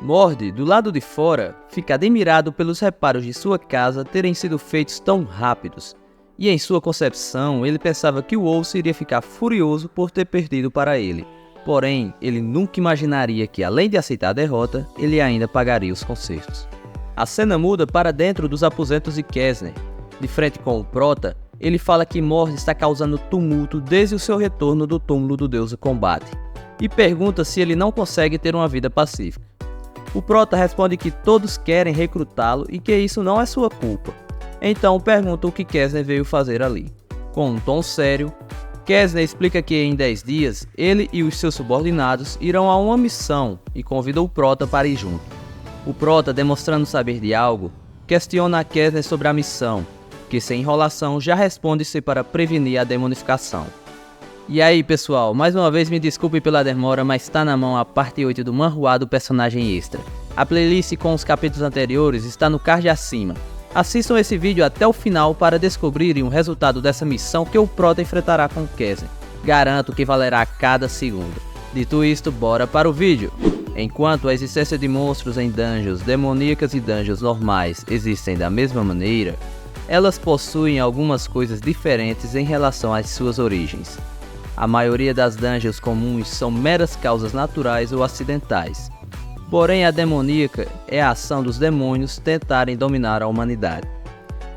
Mord, do lado de fora, fica admirado pelos reparos de sua casa terem sido feitos tão rápidos, e em sua concepção ele pensava que o Wolce iria ficar furioso por ter perdido para ele. Porém, ele nunca imaginaria que, além de aceitar a derrota, ele ainda pagaria os consertos. A cena muda para dentro dos aposentos de Kestner. De frente com o Prota, ele fala que Mord está causando tumulto desde o seu retorno do túmulo do deus do combate, e pergunta se ele não consegue ter uma vida pacífica. O Prota responde que todos querem recrutá-lo e que isso não é sua culpa. Então pergunta o que Kestner veio fazer ali. Com um tom sério, Kestner explica que em 10 dias, ele e os seus subordinados irão a uma missão e convida o Prota para ir junto. O Prota, demonstrando saber de algo, questiona a Kestner sobre a missão, que sem enrolação já responde ser para prevenir a demonificação. E aí pessoal, mais uma vez me desculpe pela demora, mas tá na mão a parte 8 do manhwa do personagem extra. A playlist com os capítulos anteriores está no card acima. Assistam esse vídeo até o final para descobrirem o resultado dessa missão que o Prota enfrentará com Kestner. Garanto que valerá cada segundo. Dito isto, bora para o vídeo! Enquanto a existência de monstros em dungeons demoníacas e dungeons normais existem da mesma maneira, elas possuem algumas coisas diferentes em relação às suas origens. A maioria das dungeons comuns são meras causas naturais ou acidentais. Porém, a demoníaca é a ação dos demônios tentarem dominar a humanidade.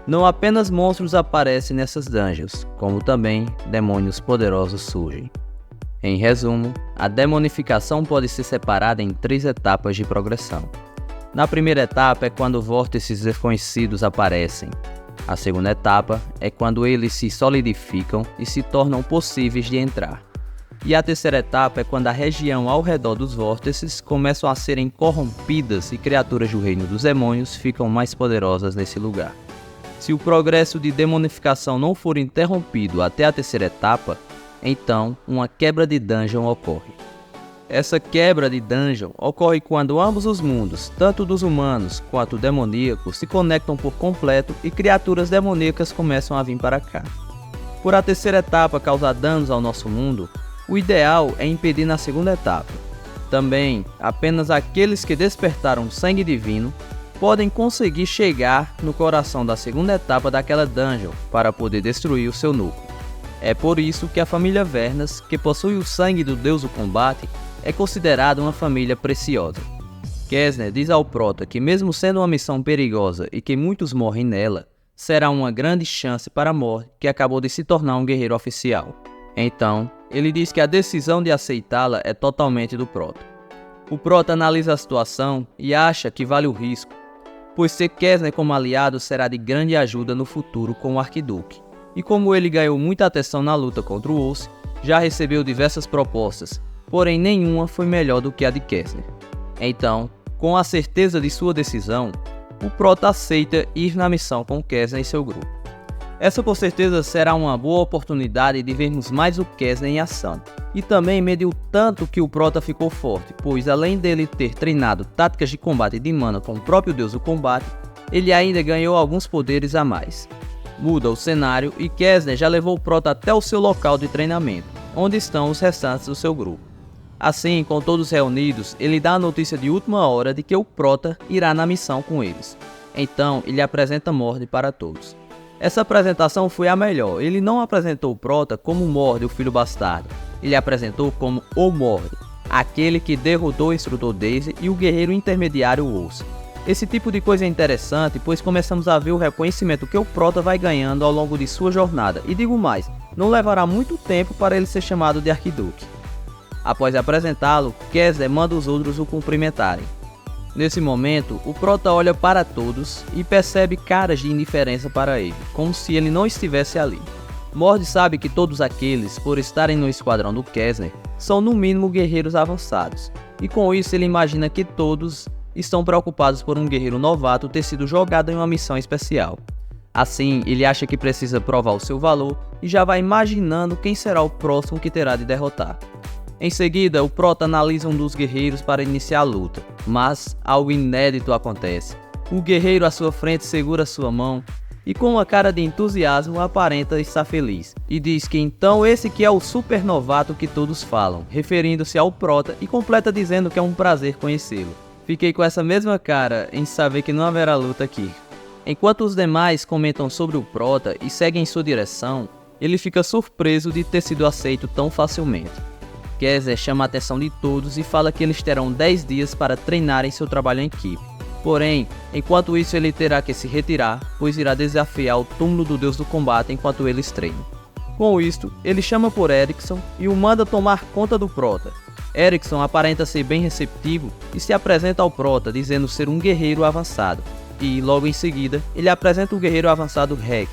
Não apenas monstros aparecem nessas dungeons, como também demônios poderosos surgem. Em resumo, a demonificação pode ser separada em 3 etapas de progressão. Na primeira etapa é quando vórtices desconhecidos aparecem. A segunda etapa é quando eles se solidificam e se tornam possíveis de entrar. E a terceira etapa é quando a região ao redor dos vórtices começam a serem corrompidas e criaturas do reino dos demônios ficam mais poderosas nesse lugar. Se o progresso de demonificação não for interrompido até a terceira etapa, então uma quebra de dungeon ocorre. Essa quebra de dungeon ocorre quando ambos os mundos, tanto dos humanos quanto demoníacos, se conectam por completo e criaturas demoníacas começam a vir para cá. Por a terceira etapa causar danos ao nosso mundo, o ideal é impedir na segunda etapa. Também, apenas aqueles que despertaram o sangue divino podem conseguir chegar no coração da segunda etapa daquela dungeon para poder destruir o seu núcleo. É por isso que a família Vernas, que possui o sangue do deus do combate, é considerada uma família preciosa. Kestner diz ao Prota que mesmo sendo uma missão perigosa e que muitos morrem nela, será uma grande chance para Mord, que acabou de se tornar um guerreiro oficial. Então, ele diz que a decisão de aceitá-la é totalmente do Prota. O Prota analisa a situação e acha que vale o risco, pois ter Kestner como aliado será de grande ajuda no futuro com o Arquiduque. E como ele ganhou muita atenção na luta contra o Wolce, já recebeu diversas propostas, porém nenhuma foi melhor do que a de Kestner. Então, com a certeza de sua decisão, o Prota aceita ir na missão com Kestner e seu grupo. Essa com certeza será uma boa oportunidade de vermos mais o Kestner em ação. E também mediu tanto que o Prota ficou forte, pois além dele ter treinado táticas de combate de mana com o próprio deus do combate, ele ainda ganhou alguns poderes a mais. Muda o cenário e Kestner já levou o Prota até o seu local de treinamento, onde estão os restantes do seu grupo. Assim, com todos reunidos, ele dá a notícia de última hora de que o Prota irá na missão com eles. Então, ele apresenta Mord para todos. Essa apresentação foi a melhor. Ele não apresentou o Prota como Mord, o filho bastardo. Ele apresentou como o Mord, aquele que derrotou o instrutor Daisy e o guerreiro intermediário Wolce. Esse tipo de coisa é interessante, pois começamos a ver o reconhecimento que o Prota vai ganhando ao longo de sua jornada. E digo mais, não levará muito tempo para ele ser chamado de Arquiduque. Após apresentá-lo, Kestner manda os outros o cumprimentarem. Nesse momento, o Prota olha para todos e percebe caras de indiferença para ele, como se ele não estivesse ali. Mord sabe que todos aqueles, por estarem no esquadrão do Kestner, são no mínimo guerreiros avançados, e com isso ele imagina que todos estão preocupados por um guerreiro novato ter sido jogado em uma missão especial. Assim, ele acha que precisa provar o seu valor e já vai imaginando quem será o próximo que terá de derrotar. Em seguida, o Prota analisa um dos guerreiros para iniciar a luta, mas algo inédito acontece. O guerreiro à sua frente segura sua mão e com uma cara de entusiasmo aparenta estar feliz, e diz que então esse que é o super novato que todos falam, referindo-se ao Prota, e completa dizendo que é um prazer conhecê-lo. Fiquei com essa mesma cara em saber que não haverá luta aqui. Enquanto os demais comentam sobre o Prota e seguem em sua direção, ele fica surpreso de ter sido aceito tão facilmente. Kessler chama a atenção de todos e fala que eles terão 10 dias para treinarem seu trabalho em equipe. Porém, enquanto isso ele terá que se retirar, pois irá desafiar o túmulo do deus do combate enquanto eles treinam. Com isto, ele chama por Erickson e o manda tomar conta do Prota. Erickson aparenta ser bem receptivo e se apresenta ao Prota dizendo ser um guerreiro avançado. E, logo em seguida, ele apresenta o guerreiro avançado Rek.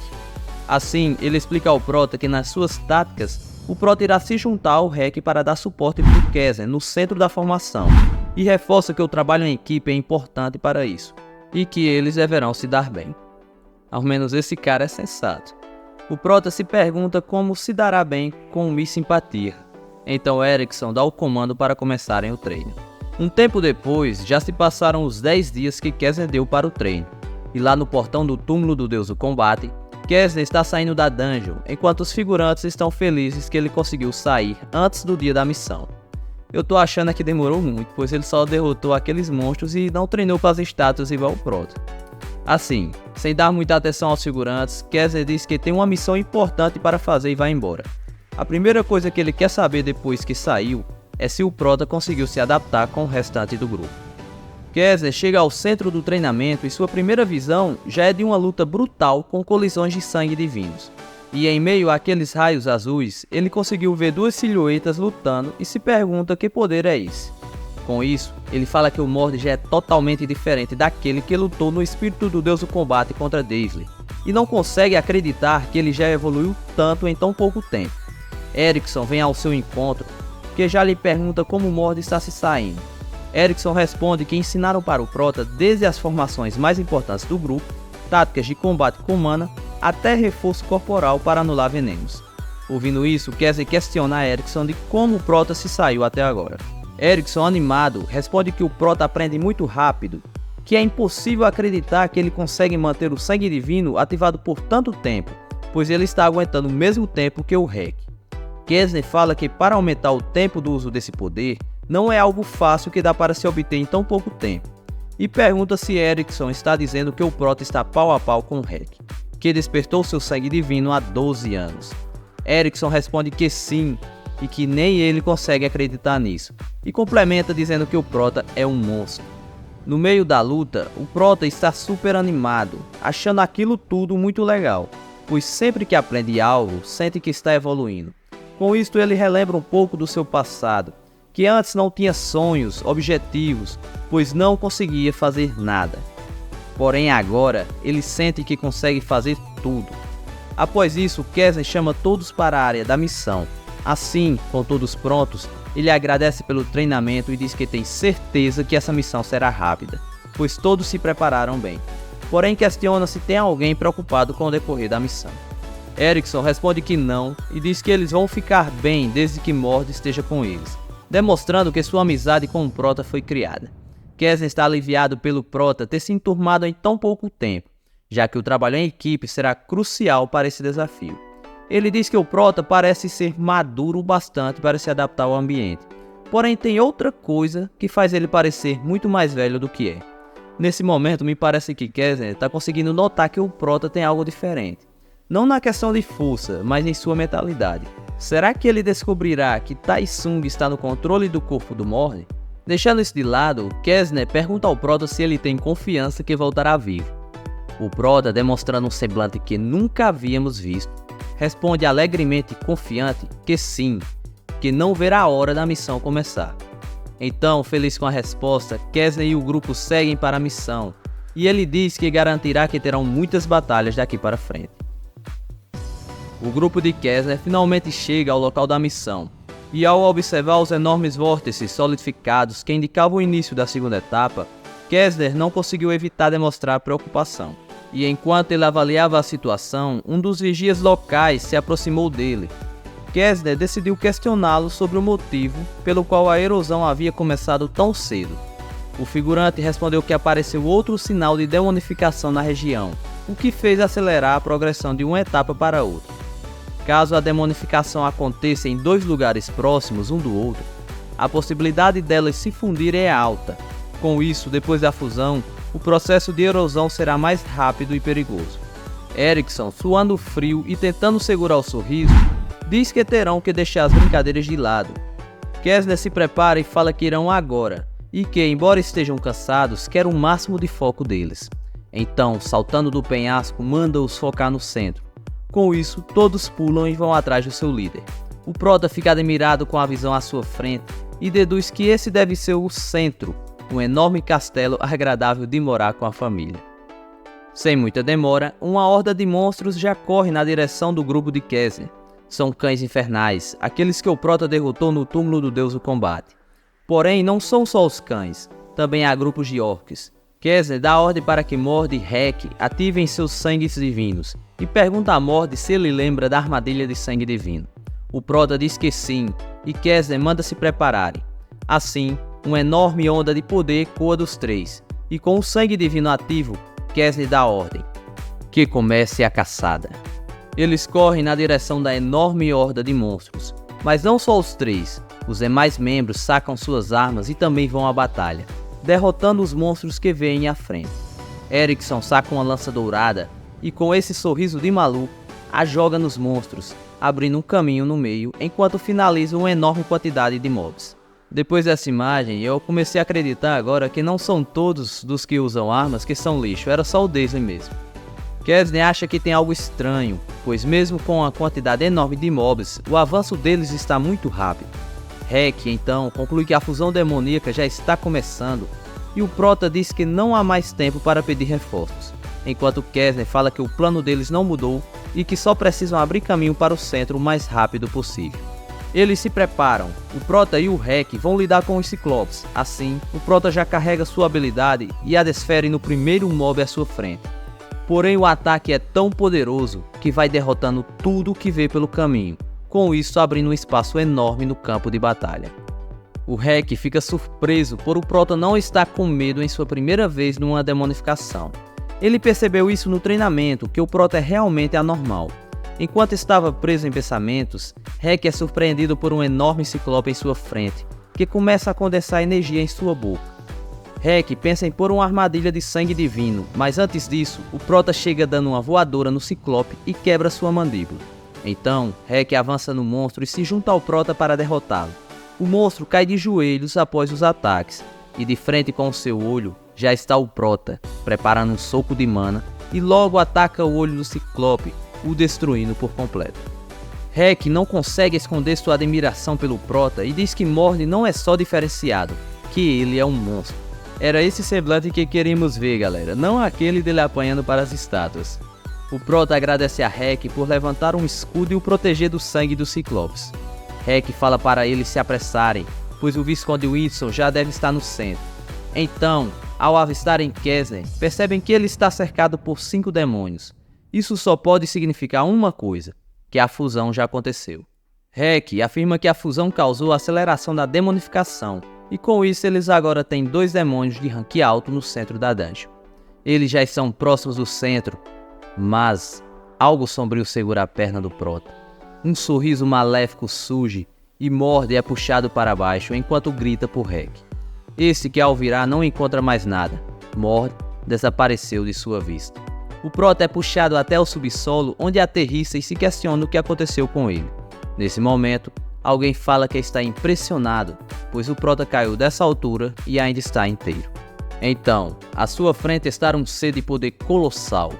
Assim, ele explica ao Prota que nas suas táticas, o Prota irá se juntar ao Rek para dar suporte para o Kessler no centro da formação, e reforça que o trabalho em equipe é importante para isso, e que eles deverão se dar bem. Ao menos esse cara é sensato. O Prota se pergunta como se dará bem com o Miss Simpatia. Então Erickson dá o comando para começarem o treino. Um tempo depois, já se passaram os 10 dias que Kessler deu para o treino, e lá no portão do túmulo do deus do combate, Kessler está saindo da dungeon, enquanto os figurantes estão felizes que ele conseguiu sair antes do dia da missão. Eu tô achando que demorou muito, pois ele só derrotou aqueles monstros e não treinou para as estátuas igual o Prota. Assim, sem dar muita atenção aos figurantes, Kessler diz que tem uma missão importante para fazer e vai embora. A primeira coisa que ele quer saber depois que saiu é se o Prota conseguiu se adaptar com o restante do grupo. Kessler chega ao centro do treinamento e sua primeira visão já é de uma luta brutal com colisões de sangue divinos. E em meio àqueles raios azuis, ele conseguiu ver duas silhuetas lutando e se pergunta que poder é esse. Com isso, ele fala que o Mord já é totalmente diferente daquele que lutou no espírito do deus do combate contra Daisley, e não consegue acreditar que ele já evoluiu tanto em tão pouco tempo. Erickson vem ao seu encontro, que já lhe pergunta como o Mord está se saindo. Erickson responde que ensinaram para o Prota desde as formações mais importantes do grupo, táticas de combate com mana, até reforço corporal para anular venenos. Ouvindo isso, Kessler questiona Erickson de como o Prota se saiu até agora. Erickson, animado, responde que o Prota aprende muito rápido, que é impossível acreditar que ele consegue manter o sangue divino ativado por tanto tempo, pois ele está aguentando o mesmo tempo que o Rek. Kessler fala que para aumentar o tempo do uso desse poder, não é algo fácil que dá para se obter em tão pouco tempo, e pergunta se Erickson está dizendo que o Prota está pau a pau com o Rek, que despertou seu sangue divino há 12 anos. Erickson responde que sim, e que nem ele consegue acreditar nisso, e complementa dizendo que o Prota é um monstro. No meio da luta, o Prota está super animado, achando aquilo tudo muito legal, pois sempre que aprende algo, sente que está evoluindo. Com isto ele relembra um pouco do seu passado, que antes não tinha sonhos, objetivos, pois não conseguia fazer nada. Porém agora, ele sente que consegue fazer tudo. Após isso, Kessler chama todos para a área da missão. Assim, com todos prontos, ele agradece pelo treinamento e diz que tem certeza que essa missão será rápida, pois todos se prepararam bem. Porém questiona se tem alguém preocupado com o decorrer da missão. Erickson responde que não e diz que eles vão ficar bem desde que Mord esteja com eles, demonstrando que sua amizade com o Prota foi criada. Kessler está aliviado pelo Prota ter se enturmado em tão pouco tempo, já que o trabalho em equipe será crucial para esse desafio. Ele diz que o Prota parece ser maduro o bastante para se adaptar ao ambiente, porém tem outra coisa que faz ele parecer muito mais velho do que é. Nesse momento me parece que Kessler está conseguindo notar que o Prota tem algo diferente, não na questão de força, mas em sua mentalidade. Será que ele descobrirá que Tai Sung está no controle do corpo do Mord? Deixando isso de lado, Kessler pergunta ao Prota se ele tem confiança que voltará vivo. O Prota, demonstrando um semblante que nunca havíamos visto, responde alegremente e confiante que sim, que não verá a hora da missão começar. Então, feliz com a resposta, Kessler e o grupo seguem para a missão, e ele diz que garantirá que terão muitas batalhas daqui para frente. O grupo de Kessler finalmente chega ao local da missão, e ao observar os enormes vórtices solidificados que indicavam o início da segunda etapa, Kessler não conseguiu evitar demonstrar preocupação. E enquanto ele avaliava a situação, um dos vigias locais se aproximou dele. Kessler decidiu questioná-lo sobre o motivo pelo qual a erosão havia começado tão cedo. O figurante respondeu que apareceu outro sinal de demonificação na região, o que fez acelerar a progressão de uma etapa para outra. Caso a demonificação aconteça em dois lugares próximos um do outro, a possibilidade delas se fundirem é alta, Com isso, depois da fusão, o processo de erosão será mais rápido e perigoso. Erickson, suando frio e tentando segurar o sorriso, diz que terão que deixar as brincadeiras de lado. Kessler se prepara e fala que irão agora, e que, embora estejam cansados, quer o máximo de foco deles. Então, saltando do penhasco, manda-os focar no centro. Com isso, todos pulam e vão atrás do seu líder. O prota fica admirado com a visão à sua frente e deduz que esse deve ser o centro, um enorme castelo agradável de morar com a família. Sem muita demora, uma horda de monstros já corre na direção do grupo de Kessler. São cães infernais, aqueles que o prota derrotou no túmulo do deus do combate. Porém, não são só os cães, também há grupos de orcs. Kessler dá ordem para que Mord e Hek ativem seus sangues divinos e pergunta a Mord se ele lembra da armadilha de sangue divino. O prota diz que sim, e Kessler manda se prepararem. Assim, uma enorme onda de poder ecoa dos três, e com o sangue divino ativo, Kessler dá ordem que comece a caçada. Eles correm na direção da enorme horda de monstros, mas não só os três, os demais membros sacam suas armas e também vão à batalha, derrotando os monstros que vêm à frente. Erickson saca uma lança dourada e, com esse sorriso de maluco, a joga nos monstros, abrindo um caminho no meio enquanto finaliza uma enorme quantidade de mobs. Depois dessa imagem, eu comecei a acreditar agora que não são todos dos que usam armas que são lixo, era só o Daisley mesmo. Kessler acha que tem algo estranho, pois mesmo com a quantidade enorme de mobs, o avanço deles está muito rápido. Hek, então, conclui que a fusão demoníaca já está começando, e o prota diz que não há mais tempo para pedir reforços, enquanto Kessler fala que o plano deles não mudou e que só precisam abrir caminho para o centro o mais rápido possível. Eles se preparam, o prota e o Hek vão lidar com os ciclopes. Assim, o prota já carrega sua habilidade e a desfere no primeiro mob à sua frente. Porém, o ataque é tão poderoso que vai derrotando tudo que vê pelo caminho, com isso abrindo um espaço enorme no campo de batalha. O Hek fica surpreso por o prota não estar com medo em sua primeira vez numa demonificação. Ele percebeu isso no treinamento, que o prota é realmente anormal. Enquanto estava preso em pensamentos, Hek é surpreendido por um enorme ciclope em sua frente, que começa a condensar energia em sua boca. Hek pensa em pôr uma armadilha de sangue divino, mas antes disso, o prota chega dando uma voadora no ciclope e quebra sua mandíbula. Então, Hek avança no monstro e se junta ao prota para derrotá-lo. O monstro cai de joelhos após os ataques, e de frente com o seu olho, já está o prota, preparando um soco de mana, e logo ataca o olho do ciclope, o destruindo por completo. Hek não consegue esconder sua admiração pelo prota e diz que Mord não é só diferenciado, que ele é um monstro. Era esse semblante que queríamos ver, galera, não aquele dele apanhando para as estátuas. O prota agradece a Hek por levantar um escudo e o proteger do sangue dos ciclopes. Hek fala para eles se apressarem, pois o Visconde Whitson já deve estar no centro. Então, ao avistarem Kessler, percebem que ele está cercado por 5 demônios. Isso só pode significar uma coisa, que a fusão já aconteceu. Hek afirma que a fusão causou a aceleração da demonificação, e com isso eles agora têm 2 demônios de rank alto no centro da dungeon. Eles já estão próximos do centro, mas algo sombrio segura a perna do prota. Um sorriso maléfico surge e Mord é puxado para baixo enquanto grita por Hek. Esse que ao virar não encontra mais nada. Mord desapareceu de sua vista. O prota é puxado até o subsolo, onde aterrissa e se questiona o que aconteceu com ele. Nesse momento, alguém fala que está impressionado, pois o prota caiu dessa altura e ainda está inteiro. Então, à sua frente está um ser de poder colossal.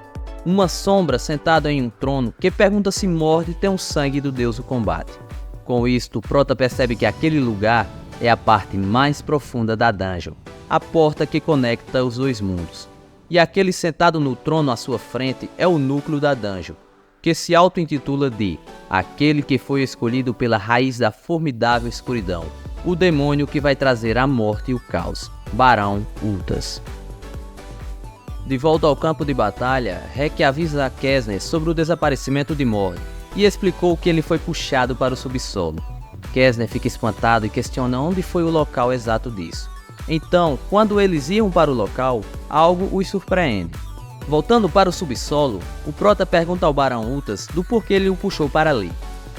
Uma sombra sentada em um trono que pergunta se Mord tem o sangue do deus do combate. Com isto, o prota percebe que aquele lugar é a parte mais profunda da dungeon, a porta que conecta os 2 mundos. E aquele sentado no trono à sua frente é o núcleo da dungeon, que se auto-intitula de aquele que foi escolhido pela raiz da formidável escuridão, o demônio que vai trazer a morte e o caos, Barão Ultas. De volta ao campo de batalha, Hek avisa a Kessler sobre o desaparecimento de Mord e explicou que ele foi puxado para o subsolo. Kessler fica espantado e questiona onde foi o local exato disso. Então, quando eles iam para o local, algo os surpreende. Voltando para o subsolo, o prota pergunta ao Barão Ultas do porquê ele o puxou para ali.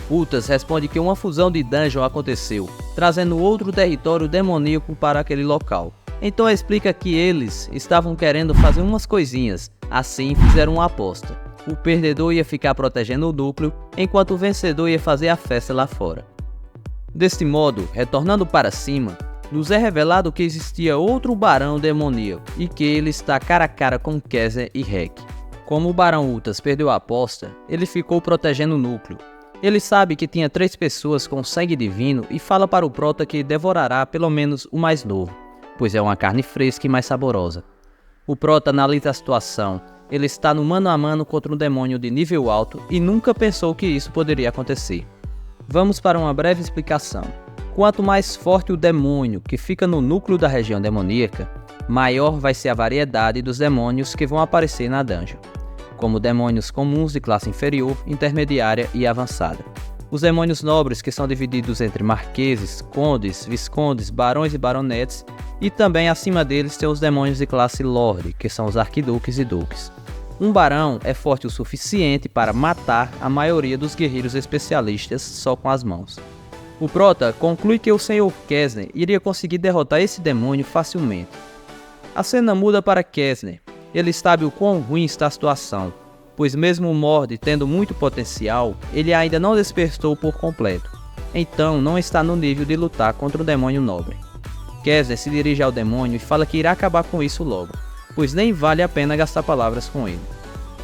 Ultas responde que uma fusão de dungeon aconteceu, trazendo outro território demoníaco para aquele local. Então explica que eles estavam querendo fazer umas coisinhas, assim fizeram uma aposta. O perdedor ia ficar protegendo o núcleo, enquanto o vencedor ia fazer a festa lá fora. Deste modo, retornando para cima, nos é revelado que existia outro barão demoníaco e que ele está cara a cara com Kessner e Rek. Como o barão Utas perdeu a aposta, ele ficou protegendo o núcleo. Ele sabe que tinha 3 pessoas com sangue divino e fala para o Prota que devorará pelo menos o mais novo, pois é uma carne fresca e mais saborosa. O Prota analisa a situação. Ele está no mano a mano contra um demônio de nível alto e nunca pensou que isso poderia acontecer. Vamos para uma breve explicação. Quanto mais forte o demônio que fica no núcleo da região demoníaca, maior vai ser a variedade dos demônios que vão aparecer na dungeon, como demônios comuns de classe inferior, intermediária e avançada. Os demônios nobres, que são divididos entre marqueses, condes, viscondes, barões e baronetes, e também acima deles tem os demônios de classe lorde, que são os arquiduques e duques. Um barão é forte o suficiente para matar a maioria dos guerreiros especialistas só com as mãos. O Prota conclui que o Sr. Kessner iria conseguir derrotar esse demônio facilmente. A cena muda para Kessner. Ele sabe o quão ruim está a situação, pois mesmo o Mord tendo muito potencial, ele ainda não despertou por completo. Então não está no nível de lutar contra o demônio nobre. Kessner se dirige ao demônio e fala que irá acabar com isso logo, pois nem vale a pena gastar palavras com ele.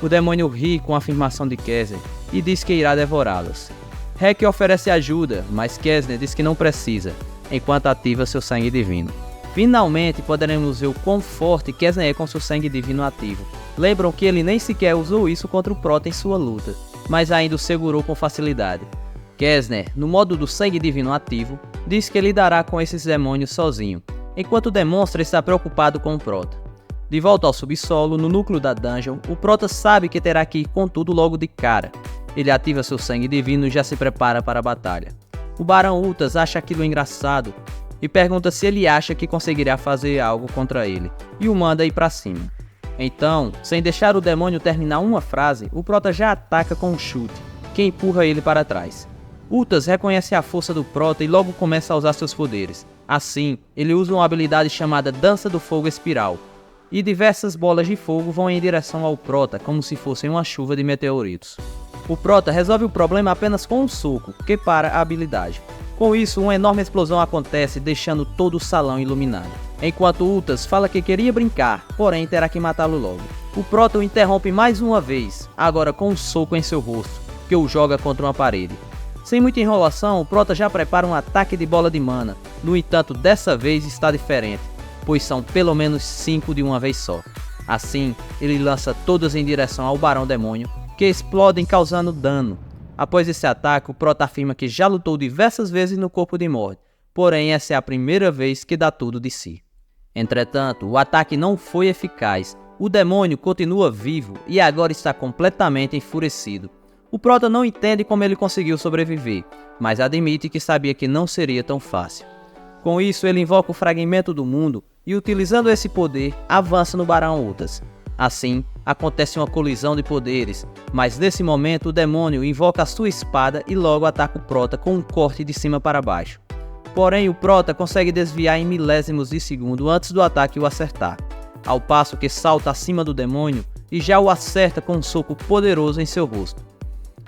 O demônio ri com a afirmação de Kessner e diz que irá devorá-las. Rek oferece ajuda, mas Kessner diz que não precisa, enquanto ativa seu sangue divino. Finalmente poderemos ver o quão forte Kessner é com seu sangue divino ativo. Lembram que ele nem sequer usou isso contra o Prota em sua luta, mas ainda o segurou com facilidade. Kessner, no modo do sangue divino ativo, diz que lidará com esses demônios sozinho, enquanto demonstra estar preocupado com o Prota. De volta ao subsolo, no núcleo da dungeon, o Prota sabe que terá que ir com tudo logo de cara. Ele ativa seu sangue divino e já se prepara para a batalha. O Barão Utas acha aquilo engraçado e pergunta se ele acha que conseguirá fazer algo contra ele, e o manda ir para cima. Então, sem deixar o demônio terminar uma frase, o Prota já ataca com um chute, que empurra ele para trás. Utas reconhece a força do Prota e logo começa a usar seus poderes. Assim, ele usa uma habilidade chamada Dança do Fogo Espiral, e diversas bolas de fogo vão em direção ao Prota como se fossem uma chuva de meteoritos. O Prota resolve o problema apenas com um soco, que para a habilidade. Com isso, uma enorme explosão acontece, deixando todo o salão iluminado. Enquanto Utas fala que queria brincar, porém terá que matá-lo logo. O Prota o interrompe mais uma vez, agora com um soco em seu rosto, que o joga contra uma parede. Sem muita enrolação, o Prota já prepara um ataque de bola de mana. No entanto, dessa vez está diferente, pois são pelo menos 5 de uma vez só. Assim, ele lança todas em direção ao Barão Demônio, que explodem causando dano. Após esse ataque, o Prota afirma que já lutou diversas vezes no corpo de Mord, porém essa é a primeira vez que dá tudo de si. Entretanto, o ataque não foi eficaz. O demônio continua vivo e agora está completamente enfurecido. O Prota não entende como ele conseguiu sobreviver, mas admite que sabia que não seria tão fácil. Com isso, ele invoca o Fragmento do Mundo e, utilizando esse poder, avança no Barão Utas. Assim, acontece uma colisão de poderes, mas nesse momento o demônio invoca a sua espada e logo ataca o Prota com um corte de cima para baixo. Porém, o Prota consegue desviar em milésimos de segundo antes do ataque o acertar, ao passo que salta acima do demônio e já o acerta com um soco poderoso em seu rosto.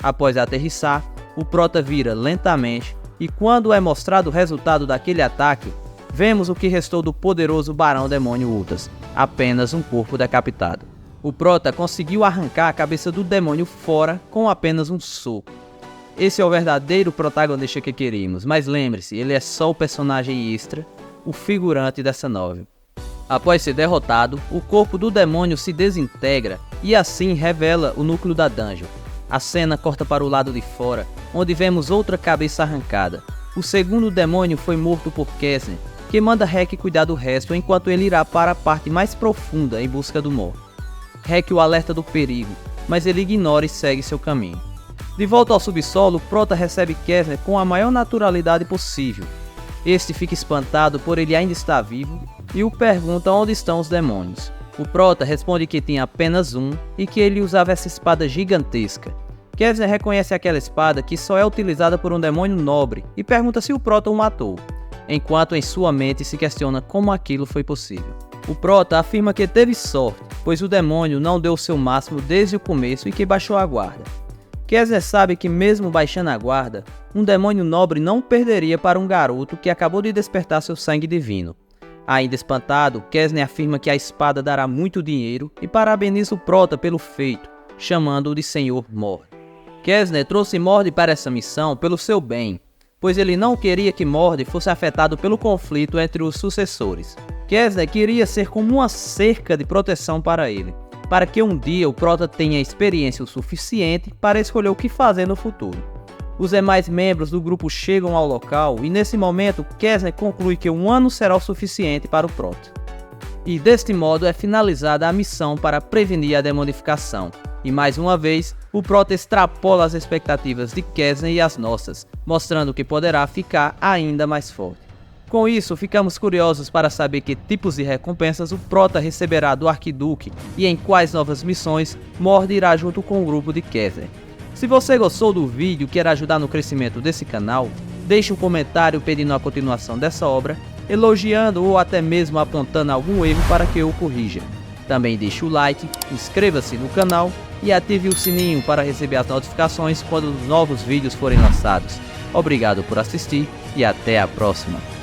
Após aterrissar, o Prota vira lentamente e quando é mostrado o resultado daquele ataque, vemos o que restou do poderoso Barão Demônio Utas, apenas um corpo decapitado. O Prota conseguiu arrancar a cabeça do demônio fora com apenas um soco. Esse é o verdadeiro protagonista que queríamos, mas lembre-se, ele é só o personagem extra, o figurante dessa novel. Após ser derrotado, o corpo do demônio se desintegra e assim revela o núcleo da dungeon. A cena corta para o lado de fora, onde vemos outra cabeça arrancada. O segundo demônio foi morto por Kessner, que manda Rek cuidar do resto enquanto ele irá para a parte mais profunda em busca do Mord. Rek o alerta do perigo, mas ele ignora e segue seu caminho. De volta ao subsolo, Prota recebe Kessner com a maior naturalidade possível. Este fica espantado por ele ainda estar vivo e o pergunta onde estão os demônios. O Prota responde que tinha apenas um e que ele usava essa espada gigantesca. Kessner reconhece aquela espada que só é utilizada por um demônio nobre e pergunta se o Prota o matou. enquanto em sua mente se questiona como aquilo foi possível. O prota afirma que teve sorte, pois o demônio não deu o seu máximo desde o começo e que baixou a guarda. Kessner sabe que mesmo baixando a guarda, um demônio nobre não perderia para um garoto que acabou de despertar seu sangue divino. Ainda espantado, Kessner afirma que a espada dará muito dinheiro e parabeniza o prota pelo feito, chamando-o de Senhor Mord. Kessner trouxe Mord para essa missão pelo seu bem, pois ele não queria que Mord fosse afetado pelo conflito entre os sucessores. Kessner queria ser como uma cerca de proteção para ele, para que um dia o prota tenha experiência o suficiente para escolher o que fazer no futuro. Os demais membros do grupo chegam ao local e nesse momento Kessner conclui que um ano será o suficiente para o prota. E deste modo é finalizada a missão para prevenir a demonificação. E mais uma vez, o prota extrapola as expectativas de Kessner e as nossas, mostrando que poderá ficar ainda mais forte. Com isso, ficamos curiosos para saber que tipos de recompensas o prota receberá do Arquiduque e em quais novas missões Mord irá junto com o grupo de Kessner. Se você gostou do vídeo e quer ajudar no crescimento desse canal, deixe um comentário pedindo a continuação dessa obra, elogiando ou até mesmo apontando algum erro para que eu corrija. Também deixe o like, inscreva-se no canal e ative o sininho para receber as notificações quando os novos vídeos forem lançados. Obrigado por assistir e até a próxima.